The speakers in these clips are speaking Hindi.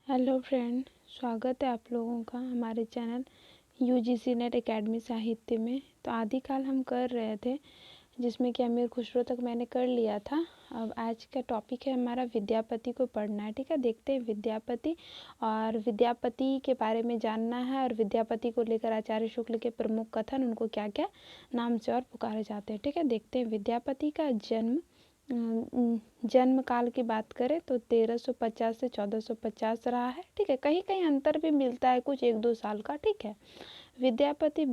हेलो फ्रेंड, स्वागत है आप लोगों का हमारे चैनल यूजीसी नेट एकेडमी साहित्य में। तो आदिकाल हम कर रहे थे जिसमें कि अमीर खुसरो तक मैंने कर लिया था। अब आज का टॉपिक है हमारा विद्यापति को पढ़ना है। ठीक है, देखते हैं विद्यापति और विद्यापति के बारे में जानना है और विद्यापति को लेकर आचार्य शुक्ल के प्रमुख कथन, उनको क्या क्या नाम से और पुकारे जाते हैं। ठीक है, देखते हैं विद्यापति का जन्म काल की बात करें तो 1350 से 1450 रहा है। ठीक है, कहीं कहीं अंतर भी मिलता है, कुछ 1-2 साल का। ठीक है, विद्यापति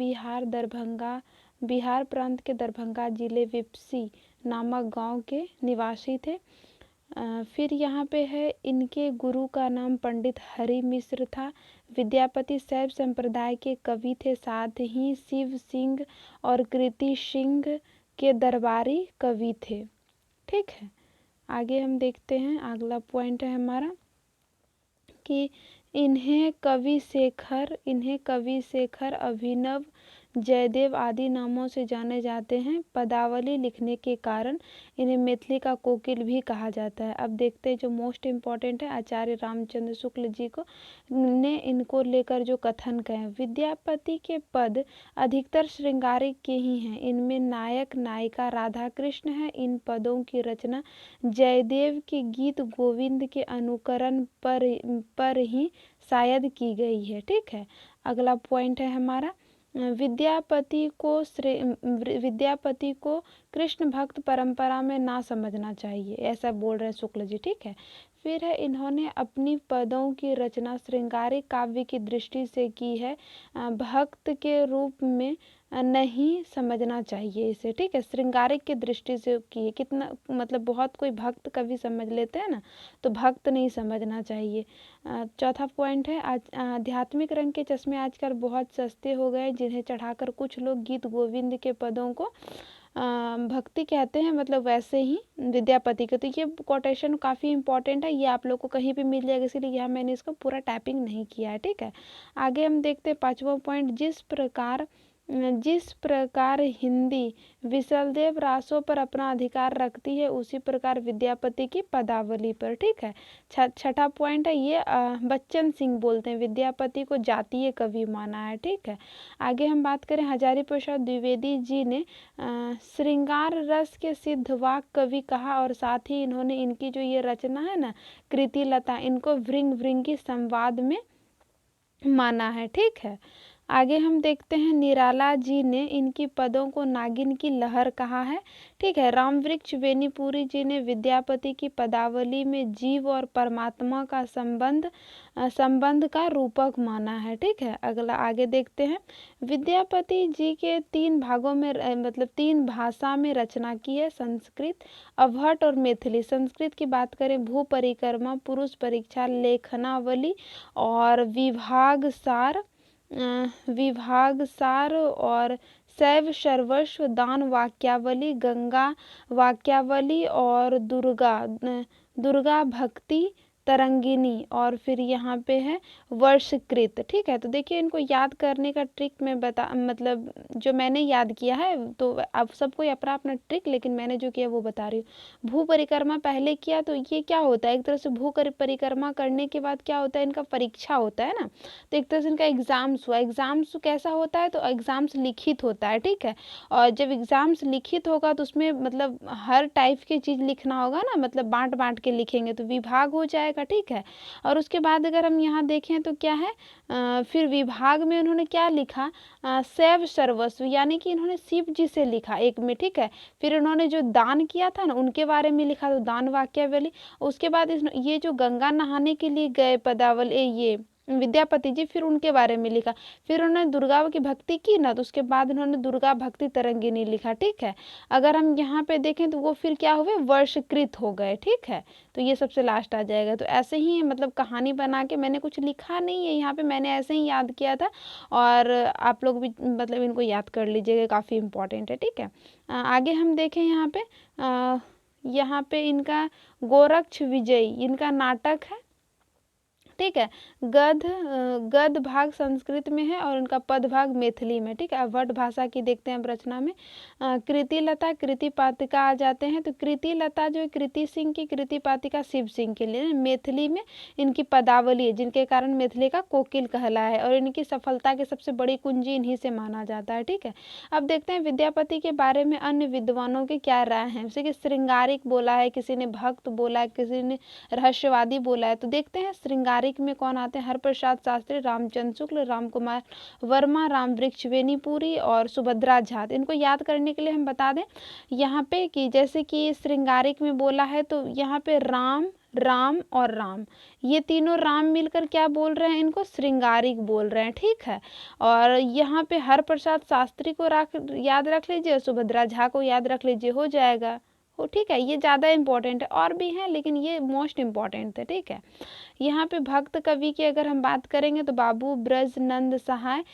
बिहार प्रांत के दरभंगा जिले विपसी नामक गांव के निवासी थे। फिर यहाँ पे है इनके गुरु का नाम पंडित हरि मिश्र था। विद्यापति शैव संप्रदाय के कवि थे, साथ ही शिव सिंह और कृति सिंह के दरबारी कवि थे। ठीक है, आगे हम देखते हैं। अगला पॉइंट है हमारा कि इन्हें कवि शेखर, अभिनव, जयदेव आदि नामों से जाने जाते हैं। पदावली लिखने के कारण इन्हें मैथिली का कोकिल भी कहा जाता है। अब देखते हैं जो मोस्ट इम्पॉर्टेंट है, आचार्य रामचंद्र शुक्ल जी को ने इनको लेकर जो कथन कहे। विद्यापति के पद अधिकतर श्रृंगारिक के ही हैं। इनमें नायक नायिका राधा कृष्ण है। इन पदों की रचना जयदेव के गीत गोविंद के अनुकरण पर ही शायद की गई है। ठीक है, अगला पॉइंट है हमारा विद्यापति को कृष्ण भक्त परंपरा में ना समझना चाहिए, ऐसा बोल रहे हैं शुक्ल जी। ठीक है, फिर है इन्होंने अपनी पदों की रचना श्रृंगारिक काव्य की दृष्टि से की है, भक्त के रूप में नहीं समझना चाहिए इसे। ठीक है, श्रृंगारिक की दृष्टि से की है। कितना मतलब बहुत कोई भक्त कवि समझ लेते हैं ना, तो भक्त नहीं समझना चाहिए। चौथा पॉइंट है आध्यात्मिक रंग के चश्मे आजकल बहुत सस्ते हो गए, जिन्हें चढ़ाकर कुछ लोग गीत गोविंद के पदों को भक्ति कहते हैं, मतलब वैसे ही विद्यापति के। तो ये कोटेशन काफ़ी इंपॉर्टेंट है, ये आप लोग को कहीं भी मिल जाएगा, इसीलिए यहाँ मैंने इसको पूरा टाइपिंग नहीं किया है। ठीक है, आगे हम देखते हैं पांचवा पॉइंट। जिस प्रकार हिंदी विशलदेव रासों पर अपना अधिकार रखती है, उसी प्रकार विद्यापति की पदावली पर। ठीक है, छठा पॉइंट है ये बच्चन सिंह बोलते हैं विद्यापति को जातीय कवि माना है। ठीक है, आगे हम बात करें हजारी प्रसाद द्विवेदी जी ने श्रृंगार रस के सिद्ध वाक कवि कहा, और साथ ही इन्होंने इनकी जो ये रचना है ना कृति लता, इनको भृंग भृंगी संवाद में माना है। ठीक है, आगे हम देखते हैं निराला जी ने इनकी पदों को नागिन की लहर कहा है। ठीक है, रामवृक्ष बेनीपुरी जी ने विद्यापति की पदावली में जीव और परमात्मा का संबंध का रूपक माना है। ठीक है, अगला आगे देखते हैं। विद्यापति जी के 3 भागों में मतलब 3 भाषा में रचना की है, संस्कृत, अवहट और मैथिली। संस्कृत की बात करें भू परिक्रमा, पुरुष परीक्षा, लेखनावली और विभाग सार और शैव सर्वस्व, दान वाक्यावली, गंगा वाक्यावली और दुर्गा भक्ति तरंगिनी, और फिर यहाँ पे है वर्षकृत। ठीक है, तो देखिए इनको याद करने का ट्रिक मैं मतलब जो मैंने याद किया है, तो अब सबको अपना अपना ट्रिक, लेकिन मैंने जो किया वो बता रही हूँ। भू परिक्रमा पहले किया, तो ये क्या होता है, एक तरह से भू परिक्रमा करने के बाद क्या होता है, इनका परीक्षा होता है ना, तो एक तरह से इनका एग्जाम्स हुआ। एग्जाम्स कैसा होता है, तो एग्जाम्स लिखित होता है। ठीक है, और जब एग्जाम्स लिखित होगा तो उसमें मतलब हर टाइप की चीज़ लिखना होगा ना, मतलब बांट बांट के लिखेंगे तो विभाग हो जाएगा। ठीक है, और उसके बाद अगर हम यहाँ देखें तो क्या है, फिर विभाग में उन्होंने क्या लिखा, शैव सर्वस्व, यानी कि इन्होंने शिव जी से लिखा एक में। ठीक है, फिर उन्होंने जो दान किया था ना उनके बारे में लिखा, तो दान वाक्यावली। उसके बाद ये जो गंगा नहाने के लिए गए पदावली, ये विद्यापति जी, फिर उनके बारे में लिखा। फिर उन्होंने दुर्गा की भक्ति की ना, तो उसके बाद उन्होंने दुर्गा भक्ति तरंगिनी लिखा। ठीक है, अगर हम यहाँ पे देखें तो वो फिर क्या हुए, वर्षकृत हो गए। ठीक है, तो ये सबसे लास्ट आ जाएगा। तो ऐसे ही मतलब कहानी बना के, मैंने कुछ लिखा नहीं है यहाँ पे, मैंने ऐसे ही याद किया था, और आप लोग भी मतलब इनको याद कर लीजिएगा, काफ़ी इंपॉर्टेंट है। ठीक है, आगे हम देखें यहाँ पे इनका गोरक्ष विजयी इनका नाटक है। ठीक है। गद्य भाग संस्कृत में है और उनका पद भाग मैथिली में, ठीक है। अब वट भाषा की देखते हैं अब रचना में। कृतिलता कृतिपातिका आ जाते हैं, तो कृतिलता जो है कृति सिंह की, कृतिपातिका शिव सिंह के लिए। मैथिली में इनकी पदावली है जिनके कारण मैथिली का कोकिल कहला है, और इनकी सफलता की सबसे बड़ी कुंजी इन्हीं से माना जाता है, ठीक है। अब देखते हैं विद्यापति के बारे में अन्य विद्वानों की क्या राय है। जैसे कि श्रृंगारिक बोला है, किसी ने भक्त बोला है, किसी ने रहस्यवादी बोला है। तो देखते हैं श्रृंगारिक में कौन आते हैं। हरप्रसाद शास्त्री, रामचंद्र शुक्ल, राम कुमार वर्मा, राम वृक्ष वेणीपुरी और सुभद्रा झा। इनको याद करने के लिए हम बता दें यहाँ पे कि जैसे कि श्रृंगारिक में बोला है तो यहाँ पे राम, राम और राम, ये तीनों राम मिलकर क्या बोल रहे हैं, इनको श्रृंगारिक बोल रहे हैं, ठीक है। और यहाँ पे हरप्रसाद शास्त्री को याद रख लीजिए, सुभद्रा झा को याद रख लीजिए, हो जाएगा हो, ठीक है। ये ज़्यादा इंपॉर्टेंट है, और भी हैं लेकिन ये मोस्ट इम्पॉर्टेंट है, ठीक है। यहाँ पे भक्त कवि की अगर हम बात करेंगे तो बाबू ब्रज नंद सहाय,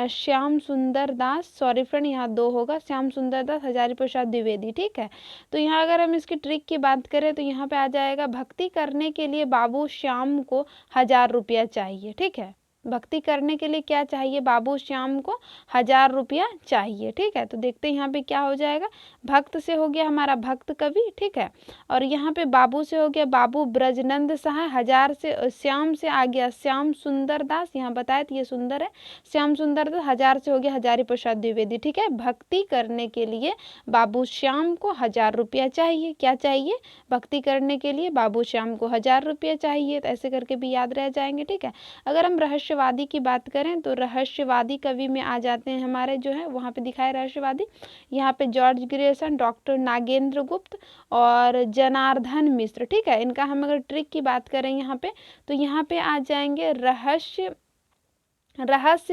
श्याम सुंदर दास, सॉरी फ्रेंड यहाँ 2 होगा, श्याम सुंदर दास, हजारी प्रसाद द्विवेदी, ठीक है। तो यहाँ अगर हम इसकी ट्रिक की बात करें तो यहाँ पे आ जाएगा भक्ति करने के लिए बाबू श्याम को 1000 रुपया चाहिए, ठीक है। भक्ति करने के लिए क्या चाहिए, बाबू श्याम को 1000 रुपया चाहिए, ठीक है। तो देखते हैं यहाँ पे क्या हो जाएगा, भक्त से हो गया हमारा भक्त कवि, ठीक है। और यहाँ पे बाबू से हो गया बाबू ब्रजनंद सहाय, 1000 से श्याम से आ गया श्याम सुंदर दास, यहाँ बताया तो ये सुंदर है, श्याम सुंदर दास, 1000 से हो गया हजारी प्रसाद द्विवेदी, ठीक है। भक्ति करने के लिए बाबू श्याम को 1000 रुपया चाहिए, क्या चाहिए, भक्ति करने के लिए बाबू श्याम को 1000 रुपया चाहिए। तो ऐसे करके भी याद रह जाएंगे, ठीक है। अगर हम रहस्यवादी की बात करें तो रहस्यवादी कवि में आ जाते हैं हमारे जो है वहाँ पे दिखाए रहस्यवादी, यहाँ पे जॉर्ज ग्रेसन, डॉक्टर नागेंद्र गुप्त और जनार्दन मिश्र, ठीक है। इनका हम अगर ट्रिक की बात करें यहाँ पे तो यहाँ पे आ जाएंगे रहस्य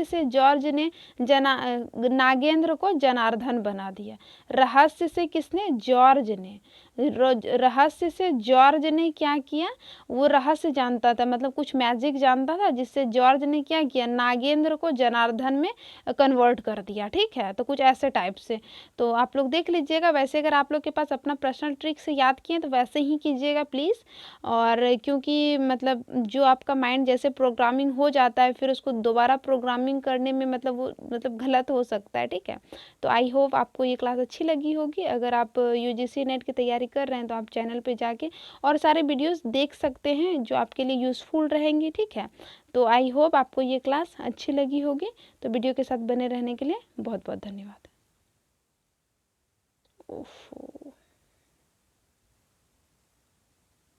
से जॉर्ज ने नागेंद्र को जनार्दन बना दिया। रहस्य से किसने, जॉर्ज ने, रहस्य से जॉर्ज ने क्या किया, वो रहस्य जानता था, मतलब कुछ मैजिक जानता था, जिससे जॉर्ज ने क्या किया, नागेंद्र को जनार्दन में कन्वर्ट कर दिया, ठीक है। तो कुछ ऐसे टाइप से तो आप लोग देख लीजिएगा। वैसे अगर आप लोग के पास अपना पर्सनल ट्रिक से याद किए तो वैसे ही कीजिएगा प्लीज़। और क्योंकि मतलब जो आपका माइंड जैसे प्रोग्रामिंग हो जाता है फिर उसको दोबारा प्रोग्रामिंग करने में मतलब वो मतलब गलत हो सकता है, ठीक है। तो आई होप आपको ये क्लास अच्छी लगी होगी। अगर आप यूजीसी नेट की तैयारी कर रहे हैं तो आप चैनल पे जाके और सारे वीडियोस देख सकते हैं जो आपके लिए यूज़फुल रहेंगी, ठीक है। तो आई होप आपको ये क्लास अच्छी लगी होगी। तो वीडियो के साथ बने रहने के लिए बहुत बहुत धन्यवाद। ओफो।